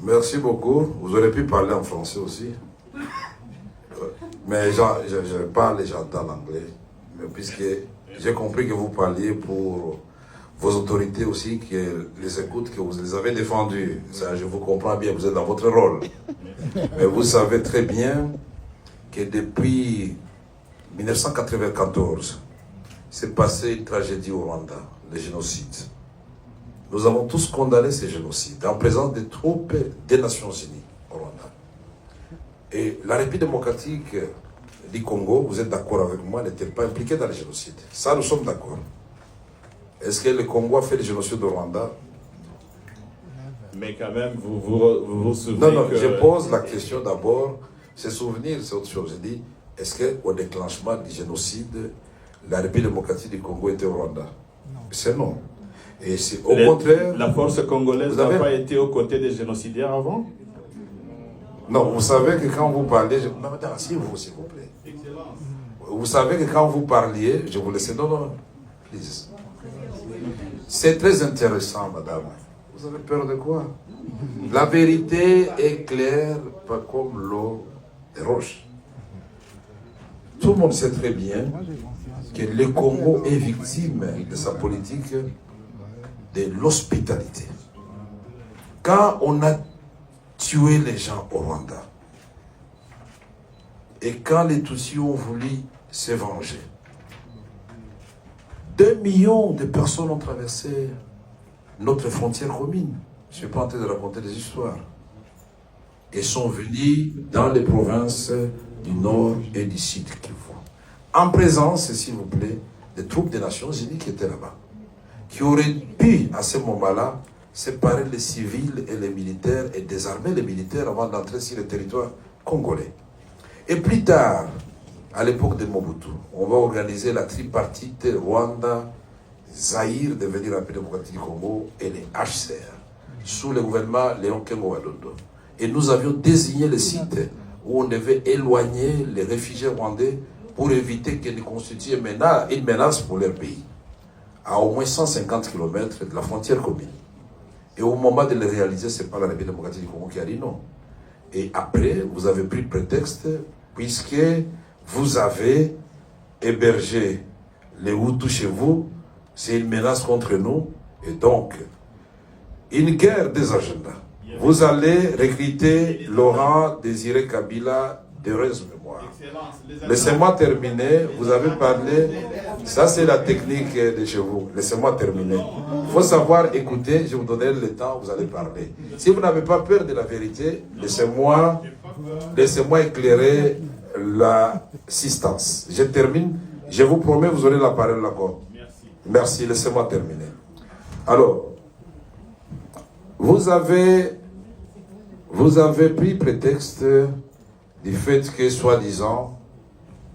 Merci beaucoup. Vous aurez pu parler en français aussi. Mais je parle et j'entends l'anglais. Mais puisque j'ai compris que vous parliez pour vos autorités aussi, qui les écoutent, que vous les avez défendues. Ça, je vous comprends bien, vous êtes dans votre rôle. Mais vous savez très bien que depuis 1994, s'est passé une tragédie au Rwanda, le génocide. Nous avons tous condamné ces génocides en présence des troupes des Nations Unies au Rwanda. Et la République démocratique du Congo, vous êtes d'accord avec moi, n'était pas impliquée dans le génocide. Ça, nous sommes d'accord. Est-ce que le Congo a fait le génocide au Rwanda? Mais quand même, vous souvenez Non, que... je pose la question d'abord. Ces souvenirs, c'est autre chose. Je dis, est-ce qu'au déclenchement du génocide, la République démocratique du Congo était au Rwanda? C'est non. Et c'est au contraire... La force congolaise n'a pas été aux côtés des génocidaires avant? Non, vous savez que quand vous parlez... Non, madame, s'il vous plaît. Excellence. Vous savez que quand vous parliez, je vous laisse... Non, please. C'est très intéressant, madame. Vous avez peur de quoi? La vérité est claire, pas comme l'eau des roches. Tout le monde sait très bien que le Congo est victime de sa politique de l'hospitalité. Quand on a tué les gens au Rwanda, et quand les Tutsis ont voulu se venger, 2 millions de personnes ont traversé notre frontière commune. Je ne suis pas en train de raconter des histoires. Et sont venus dans les provinces du Nord et du Sud Kivu. En présence, s'il vous plaît, des troupes des Nations Unies qui étaient là-bas. Qui auraient pu, à ce moment-là, séparer les civils et les militaires et désarmer les militaires avant d'entrer sur le territoire congolais. Et plus tard, à l'époque de Mobutu, on va organiser la tripartite Rwanda, Zaïre, devenir République démocratique du Congo, et les HCR, sous le gouvernement Léon Kengo Wadondo. Et nous avions désigné le site où on devait éloigner les réfugiés rwandais pour éviter qu'ils ne constituent une menace pour leur pays, à au moins 150 km de la frontière commune. Et au moment de le réaliser, ce n'est pas la République démocratique du Congo qui a dit non. Et après, vous avez pris prétexte, puisque vous avez hébergé les Hutus chez vous, c'est une menace contre nous, et donc, une guerre des agendas. Vous allez recruter Laurent Désiré Kabila d'heureuse mémoire. Laissez-moi terminer, vous avez parlé, ça c'est la technique de chez vous, laissez-moi terminer. Il faut savoir écouter, je vous donnerai le temps, vous allez parler. Si vous n'avez pas peur de la vérité, laissez-moi éclairer l'assistance. Je termine, je vous promets, vous aurez la parole là-bas. Merci, laissez-moi terminer. Alors, vous avez pris prétexte du fait que, soi-disant,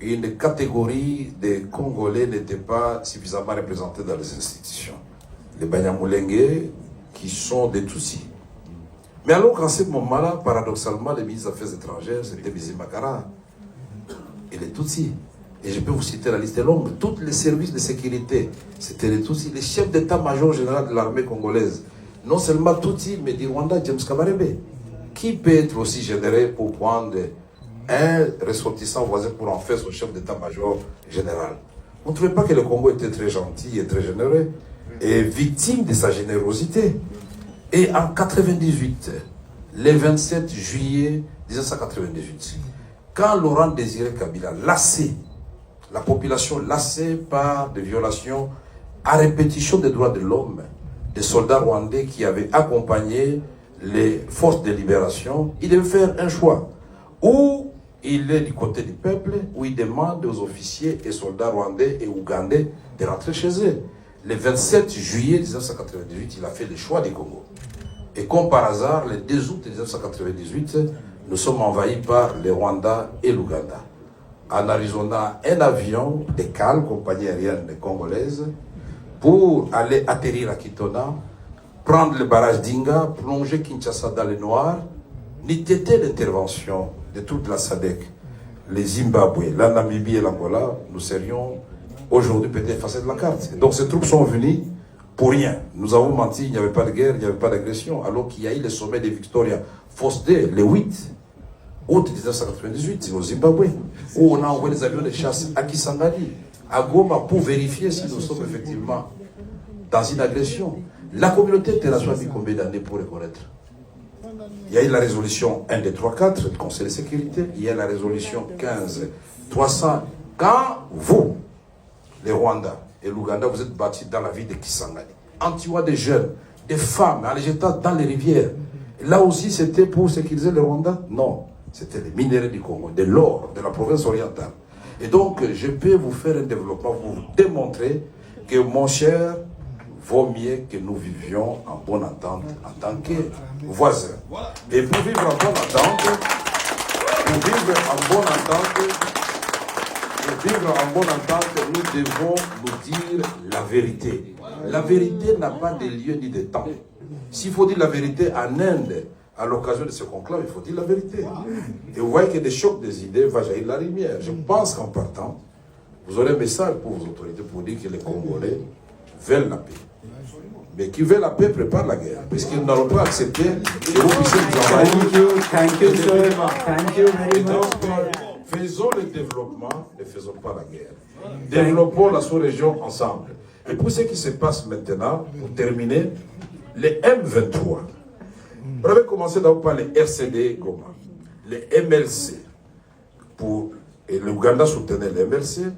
une catégorie des Congolais n'était pas suffisamment représentée dans les institutions. Les Banyamulenge, qui sont des Tutsis. Mais alors qu'en ce moment-là, paradoxalement, le ministre des Affaires étrangères, c'était Bizimakara et les Tutsis. Et je peux vous citer la liste longue. Tous les services de sécurité, c'était les Tutsis. Les chefs d'état-major général de l'armée congolaise, non seulement Tutsis, mais du Rwanda, James Kabarebe. Qui peut être aussi généreux pour prendre un ressortissant voisin pour en faire son chef d'état-major général? On ne trouvait pas que le Congo était très gentil et très généreux et victime de sa générosité. Et en 1998, le 27 juillet 1998, quand Laurent Désiré Kabila, lassé, la population lassée par des violations à répétition des droits de l'homme, des soldats rwandais qui avaient accompagné les forces de libération, il devait faire un choix. Ou il est du côté du peuple, ou il demande aux officiers et soldats rwandais et ougandais de rentrer chez eux. Le 27 juillet 1998, il a fait le choix du Congo. Et comme par hasard, le 2 août 1998, nous sommes envahis par le Rwanda et l'Ouganda. En Arizona, un avion de CAL, compagnie aérienne congolaise, pour aller atterrir à Kitona, prendre le barrage d'Inga, plonger Kinshasa dans le noir, n'eût été l'intervention de toute la SADC, les Zimbabwe, la Namibie et l'Angola, nous serions aujourd'hui peut-être effacés de la carte. Donc ces troupes sont venues pour rien. Nous avons menti, il n'y avait pas de guerre, il n'y avait pas d'agression, alors qu'il y a eu le sommet de Victoria Falls Day, le 8 août 1998, au Zimbabwe, où on a envoyé des avions de chasse à Kisangani, à Goma, pour vérifier si nous sommes effectivement dans une agression. La communauté internationale a mis combien d'années pour reconnaître? Il y a eu la résolution 1234 du Conseil de sécurité, il y a la résolution 15300. Quand vous, les Rwandais et l'Ouganda, vous êtes battus dans la ville de Kisangani, en tuant des jeunes, des femmes, en les jetant dans les rivières, là aussi c'était pour sécuriser les Rwandais? Non, c'était les minéraux du Congo, de l'or, de la province orientale. Et donc, je peux vous faire un développement pour vous démontrer que, mon cher, vaut mieux que nous vivions en bonne entente en tant que voisins. Et pour vivre en bonne entente, nous devons nous dire la vérité. La vérité n'a pas de lieu ni de temps. S'il faut dire la vérité en Inde, à l'occasion de ce conclave, il faut dire la vérité. Et vous voyez que des chocs des idées va jaillir la lumière. Je pense qu'en partant, vous aurez un message pour vos autorités pour dire que les Congolais veulent la paix. Mais qui veut la paix prépare la guerre. Puisqu'ils n'auront pas accepté que vous puissiez nous envahir. Thank you, sir. Thank you very Et donc, much. faisons le développement, ne faisons pas la guerre. Développons la sous-région ensemble. Et pour ce qui se passe maintenant, pour terminer, les M23. On avait commencé d'abord par les RCD Goma, les MLC. Et l'Ouganda soutenait les MLC,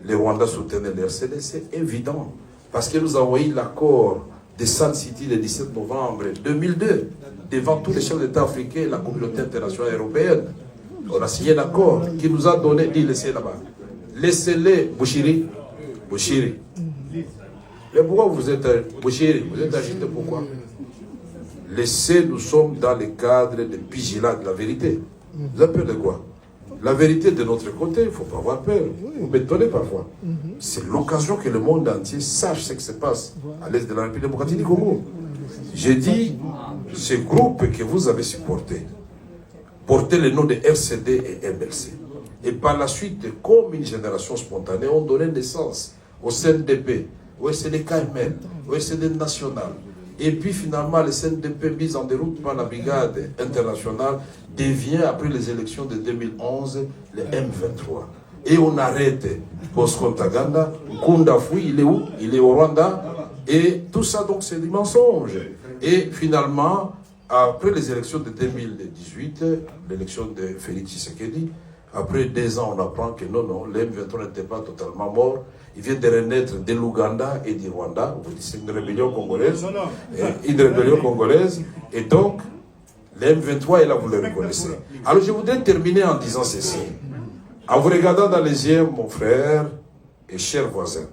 les Rwandais soutenaient les RCD, c'est évident. Parce que nous avons eu l'accord de Sun City le 17 novembre 2002, devant tous les chefs d'État africains et la communauté internationale européenne. On a signé l'accord qui nous a donné, dit laissez là-bas. Laissez-les, Bouchiri. Bouchiri. Mais pourquoi vous êtes Bouchiri? Vous êtes agité pourquoi? Laissez, nous sommes dans le cadre de vigilance de la vérité. Vous avez peur de quoi? La vérité de notre côté, il ne faut pas avoir peur. Vous m'étonnez parfois. C'est l'occasion que le monde entier sache ce qui se passe à l'est de la République démocratique du Congo. J'ai dit, ce groupe que vous avez supporté, portait le nom de RCD et MLC. Et par la suite, comme une génération spontanée, ont donné naissance au CNDP, au SNDKML, au SND national. Et puis finalement, le CNDP mis en déroute par la brigade internationale devient, après les élections de 2011, le M23. Et on arrête Bosco Ntaganda, Nkunda Fui, il est où? Il est au Rwanda. Et tout ça, donc, c'est des mensonges. Et finalement, après les élections de 2018, l'élection de Félix Tshisekedi, après 2 ans, on apprend que non, le M23 n'était pas totalement mort. Il vient de renaître de l'Ouganda et du Rwanda. C'est une rébellion congolaise. Une rébellion congolaise. Et donc, le M23 est là, vous le reconnaissez. Alors, je voudrais terminer en disant ceci. En vous regardant dans les yeux, mon frère et cher voisin.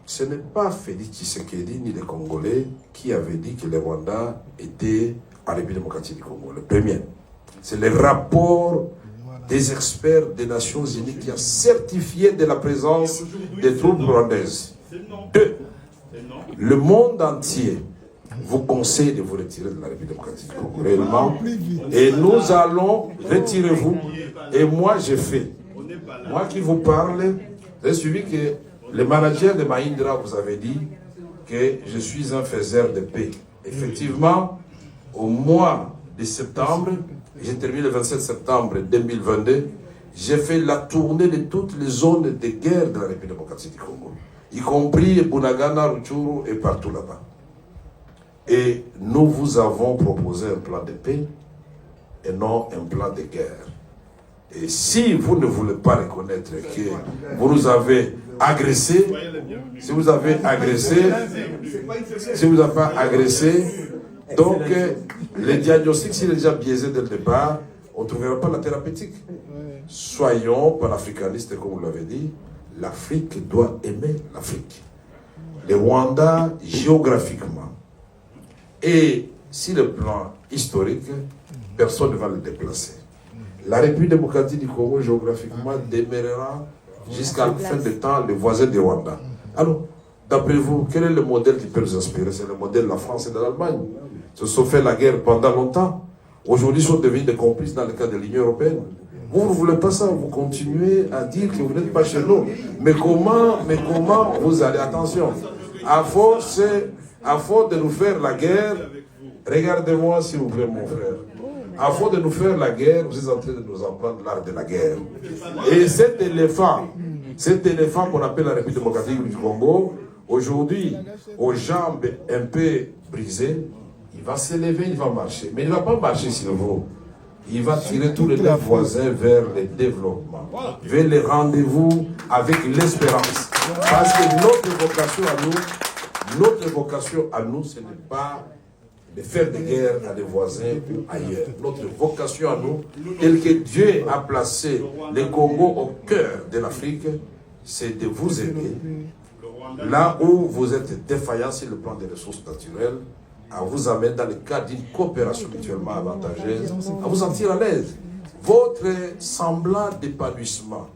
Ce n'est pas Félix Tshisekedi ni les Congolais qui avaient dit que le Rwanda était en République démocratique du Congo. Le premier. C'est le rapport des experts des Nations Unies qui a certifié de la présence des troupes rwandaises. 2. Le monde entier vous conseille de vous retirer de la République démocratique du Congo réellement. Et nous allons, retirez-vous. Et moi, j'ai fait. Moi qui vous parle, j'ai suivi que le manager de Mahindra vous avait dit que je suis un faiseur de paix. Effectivement, au mois de septembre, j'ai terminé le 27 septembre 2022, j'ai fait la tournée de toutes les zones de guerre de la République démocratique du Congo, y compris Bunagana, Rutshuru et partout là-bas. Et nous vous avons proposé un plan de paix et non un plan de guerre. Et si vous ne voulez pas reconnaître que vous nous avez agressés, si vous avez pas agressé, donc le diagnostic, s'il est déjà biaisé dès le départ, on ne trouvera pas la thérapeutique. Soyons panafricanistes, comme vous l'avez dit, l'Afrique doit aimer l'Afrique. Le Rwanda, géographiquement, et sur le plan historique, personne ne va le déplacer. La République démocratique du Congo, géographiquement, demeurera jusqu'à la fin du temps le voisin du Rwanda. Alors, d'après vous, quel est le modèle qui peut nous inspirer? C'est le modèle de la France et de l'Allemagne. Ils se sont fait la guerre pendant longtemps. aujourd'hui sont devenus des complices dans le cadre de l'Union européenne. Vous ne voulez pas ça, vous continuez à dire que vous n'êtes pas chez nous. Mais comment vous allez, attention, à force de nous faire la guerre, regardez-moi s'il vous plaît mon frère, à force de nous faire la guerre, vous êtes en train de nous apprendre l'art de la guerre. Et cet éléphant qu'on appelle la République démocratique du Congo, aujourd'hui, aux jambes un peu brisées, il va se lever, il va marcher. Mais il ne va pas marcher sur vous. Il va tirer tous les deux voisins vers le développement, vers les rendez-vous avec l'espérance. Parce que notre vocation à nous, ce n'est pas de faire des guerres à des voisins ou ailleurs. Notre vocation à nous, tel que Dieu a placé le Congo au cœur de l'Afrique, c'est de vous aider. Là où vous êtes défaillant sur le plan des ressources naturelles, à vous amener dans le cadre d'une coopération mutuellement avantageuse, à vous sentir à l'aise. Votre semblant d'épanouissement